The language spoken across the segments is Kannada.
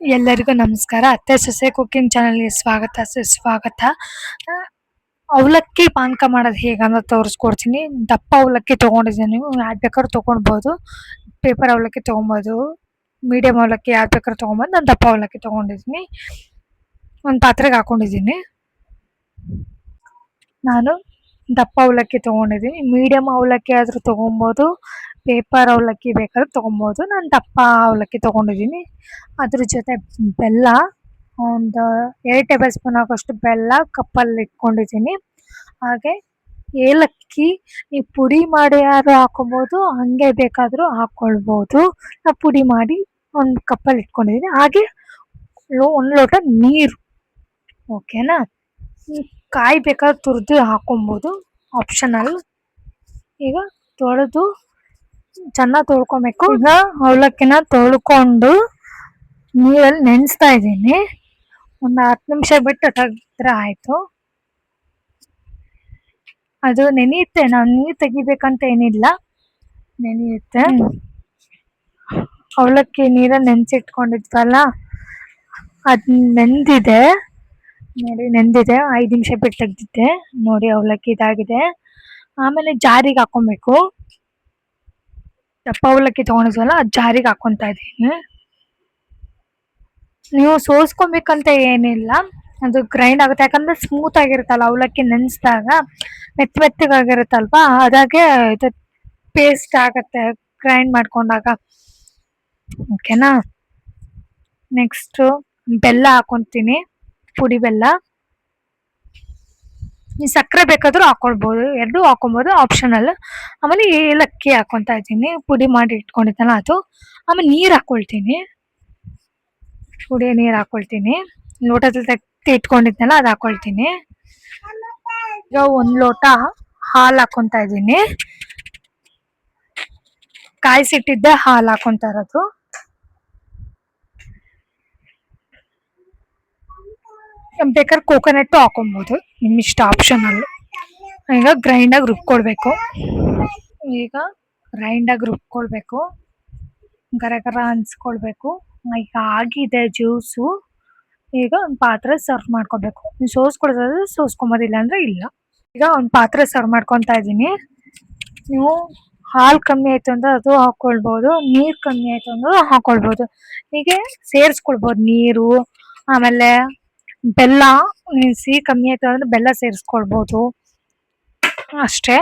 ಎಲ್ಲರಿಗೂ ನಮಸ್ಕಾರ. ಅತ್ತೆ ಸೊಸೆ ಕುಕಿಂಗ್ ಚಾನಲ್ಗೆ ಸ್ವಾಗತ ಸುಸ್ವಾಗತ. ಆ, ಅವಲಕ್ಕಿ ಪಾನಕ ಮಾಡೋದು ಹೇಗಂತ ತೋರಿಸ್ಕೊಡ್ತೀನಿ. ದಪ್ಪ ಅವಲಕ್ಕಿ ತೊಗೊಂಡಿದ್ದೀನಿ. ನೀವು ಯಾವ್ದು ಬೇಕಾದ್ರೂ ತೊಗೊಳ್ಬೋದು. ಪೇಪರ್ ಅವಲಕ್ಕಿ ತೊಗೊಬೋದು, ಮೀಡಿಯಂ ಅವಲಕ್ಕಿ ಯಾವ್ದು ಬೇಕಾದ್ರೂ ತೊಗೊಬೋದು. ನಾನು ದಪ್ಪ ಅವಲಕ್ಕಿ ತೊಗೊಂಡಿದ್ದೀನಿ. ಒಂದು ಪಾತ್ರೆಗೆ ಹಾಕೊಂಡಿದ್ದೀನಿ. ನಾನು ದಪ್ಪ ಅವಲಕ್ಕಿ ತೊಗೊಂಡಿದ್ದೀನಿ. ಮೀಡಿಯಂ ಅವಲಕ್ಕಿ ಆದರೂ ತೊಗೊಬೋದು, ಪೇಪರ್ ಅವಲಕ್ಕಿ ಬೇಕಾದ್ರೂ ತೊಗೊಬೋದು. ನಾನು ದಪ್ಪ ಅವಲಕ್ಕಿ ತೊಗೊಂಡಿದ್ದೀನಿ. ಅದ್ರ ಜೊತೆ ಬೆಲ್ಲ, ಒಂದು 2 ಟೇಬಲ್ ಸ್ಪೂನ್ ಆಗೋಷ್ಟು ಬೆಲ್ಲ ಕಪ್ಪಲ್ಲಿ ಇಟ್ಕೊಂಡಿದ್ದೀನಿ. ಹಾಗೆ ಏಲಕ್ಕಿ ನೀವು ಪುಡಿ ಮಾಡಿ ಯಾರು ಹಾಕೊಬೋದು, ಹಾಗೆ ಬೇಕಾದರೂ ಹಾಕ್ಕೊಳ್ಬೋದು. ನಾನು ಪುಡಿ ಮಾಡಿ ಒಂದು ಕಪ್ಪಲ್ಲಿ ಇಟ್ಕೊಂಡಿದ್ದೀನಿ. ಹಾಗೆ 1 ಲೋಟ ನೀರು. ಓಕೆನಾ? ಕಾಯಿ ಬೇಕಾದ್ರೆ ತುರಿದು ಹಾಕೊಬೋದು, ಆಪ್ಷನಲ್. ಈಗ ತೊಳೆದು ಚೆನ್ನಾಗಿ ತೊಳ್ಕೊಬೇಕು. ಈಗ ಅವಲಕ್ಕಿನ ತೊಳ್ಕೊಂಡು ನೀರಲ್ಲಿ ನೆನೆಸ್ತಾ ಇದ್ದೀನಿ. ಒಂದು 10 ನಿಮಿಷ ಬಿಟ್ಟು ತೆಗೆದ್ರೆ ಆಯಿತು. ಅದು ನೆನೆಯುತ್ತೆ, ನಾವು ನೀರು ತೆಗಿಬೇಕಂತ ಏನಿಲ್ಲ, ನೆನೆಯುತ್ತೆ. ಅವಲಕ್ಕಿ ನೀರಲ್ಲಿ ನೆನೆಸಿಟ್ಕೊಂಡಿದ್ವಲ್ಲ, ಅದು ನೆಂದಿದೆ ನೋಡಿ, ನೆಂದಿದೆ. 5 ನಿಮಿಷ ಬಿಟ್ಟು ತೆಗ್ದಿದ್ದೆ ನೋಡಿ, ಅವಲಕ್ಕಿ ಇದಾಗಿದೆ. ಆಮೇಲೆ ಜಾರಿಗೆ ಹಾಕೊಬೇಕು. ದಪ್ಪ ಅವಲಕ್ಕಿ ತೊಗೊಂಡಿದ್ವಲ್ಲ, ಅದು ಜಾರಿಗೆ ಹಾಕೊತಾ ಇದ್ದೀನಿ. ನೀವು ಸೋಸ್ಕೊಬೇಕಂತ ಏನಿಲ್ಲ, ಅದು ಗ್ರೈಂಡ್ ಆಗುತ್ತೆ. ಯಾಕಂದ್ರೆ ಸ್ಮೂತ್ ಆಗಿರುತ್ತಲ್ಲ ಅವಲಕ್ಕಿ ನೆನೆಸಿದಾಗ, ಮೆತ್ತಗಾಗಿರುತ್ತಲ್ವಾ, ಅದಾಗೆ ಇದು ಪೇಸ್ಟ್ ಆಗುತ್ತೆ ಗ್ರೈಂಡ್ ಮಾಡ್ಕೊಂಡಾಗ. ಓಕೆನಾ? ನೆಕ್ಸ್ಟು ಬೆಲ್ಲ ಹಾಕೊತೀನಿ, ಪುಡಿ ಬೆಲ್ಲ. ನೀವು ಸಕ್ಕರೆ ಬೇಕಾದರೂ ಹಾಕೊಳ್ಬೋದು, ಎರಡೂ ಹಾಕೊಬೋದು, ಆಪ್ಷನಲ್. ಆಮೇಲೆ ಏಲಕ್ಕಿ ಹಾಕೊತಾ ಇದ್ದೀನಿ, ಪುಡಿ ಮಾಡಿ ಇಟ್ಕೊಂಡಿದ್ದಲ್ಲ ಅದು. ಆಮೇಲೆ ನೀರು ಹಾಕೊಳ್ತೀನಿ, ಕುಡಿಯೋ ನೀರು ಹಾಕೊಳ್ತೀನಿ. ಲೋಟದಲ್ಲಿ ತೆಗ್ದು ಇಟ್ಕೊಂಡಿದ್ನಲ್ಲ ಅದು ಹಾಕೊಳ್ತೀನಿ. ಈಗ 1 ಲೋಟ ಹಾಲು ಹಾಕೊತಾ ಇದ್ದೀನಿ. ಕಾಯಿಸಿಟ್ಟಿದ್ದೆ ಹಾಲು ಹಾಕೊತಾ ಇರೋದು. ಬೇಕಾದ್ರೆ ಕೋಕೋನಟ್ಟು ಹಾಕೊಬೋದು, ನಿಮ್ಮಿಷ್ಟ, ಆಪ್ಷನಲ್. ಈಗ ಗ್ರೈಂಡಾಗಿ ರುಬ್ಕೊಳ್ಬೇಕು. ಈಗ ಗ್ರೈಂಡಾಗಿ ರುಬ್ಕೊಳ್ಬೇಕು, ಗರ ಗರ ಅನ್ಸ್ಕೊಳ್ಬೇಕು. ಈಗ ಆಗಿದೆ ಜ್ಯೂಸು. ಈಗ ಒಂದು ಪಾತ್ರೆ ಸರ್ವ್ ಮಾಡ್ಕೊಬೇಕು. ನೀವು ಸೋಸ್ಕೊಡೋದಾದ್ರೆ ಸೋಸ್ಕೊಂಬೋದಿಲ್ಲ ಅಂದರೆ ಇಲ್ಲ. ಈಗ ಒಂದು ಪಾತ್ರೆ ಸರ್ವ್ ಮಾಡ್ಕೊತಾ ಇದ್ದೀನಿ. ನೀವು ಹಾಲು ಕಮ್ಮಿ ಆಯಿತು ಅಂದ್ರೆ ಅದು ಹಾಕ್ಕೊಳ್ಬೋದು, ನೀರು ಕಮ್ಮಿ ಆಯಿತು ಅಂದ್ರೆ ಹಾಕ್ಕೊಳ್ಬೋದು. ಹೀಗೆ ಸೇರಿಸ್ಕೊಳ್ಬೋದು ನೀರು. ಆಮೇಲೆ ಬೆಲ್ಲ, ಸಿಹಿ ಕಮ್ಮಿ ಆಯಿತು ಅಂದರೆ ಬೆಲ್ಲ ಸೇರಿಸ್ಕೊಳ್ಬೋದು. ಅಷ್ಟೇ,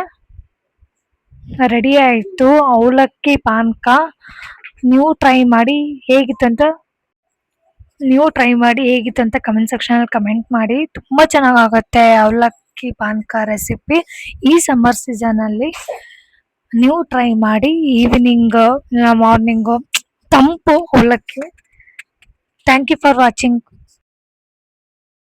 ರೆಡಿ ಆಯಿತು ಅವಲಕ್ಕಿ ಪಾನಕ. ನೀವು ಟ್ರೈ ಮಾಡಿ ಹೇಗಿತ್ತಂತ ಕಮೆಂಟ್ ಸೆಕ್ಷನಲ್ಲಿ ಕಮೆಂಟ್ ಮಾಡಿ. ತುಂಬ ಚೆನ್ನಾಗಾಗುತ್ತೆ ಅವಲಕ್ಕಿ ಪಾನಕ ರೆಸಿಪಿ. ಈ ಸಮ್ಮರ್ ಸೀಸನಲ್ಲಿ ನೀವು ಟ್ರೈ ಮಾಡಿ. ಈವ್ನಿಂಗ್ ಮಾರ್ನಿಂಗು ತಂಪು ಅವಲಕ್ಕಿ. Thank you for watching.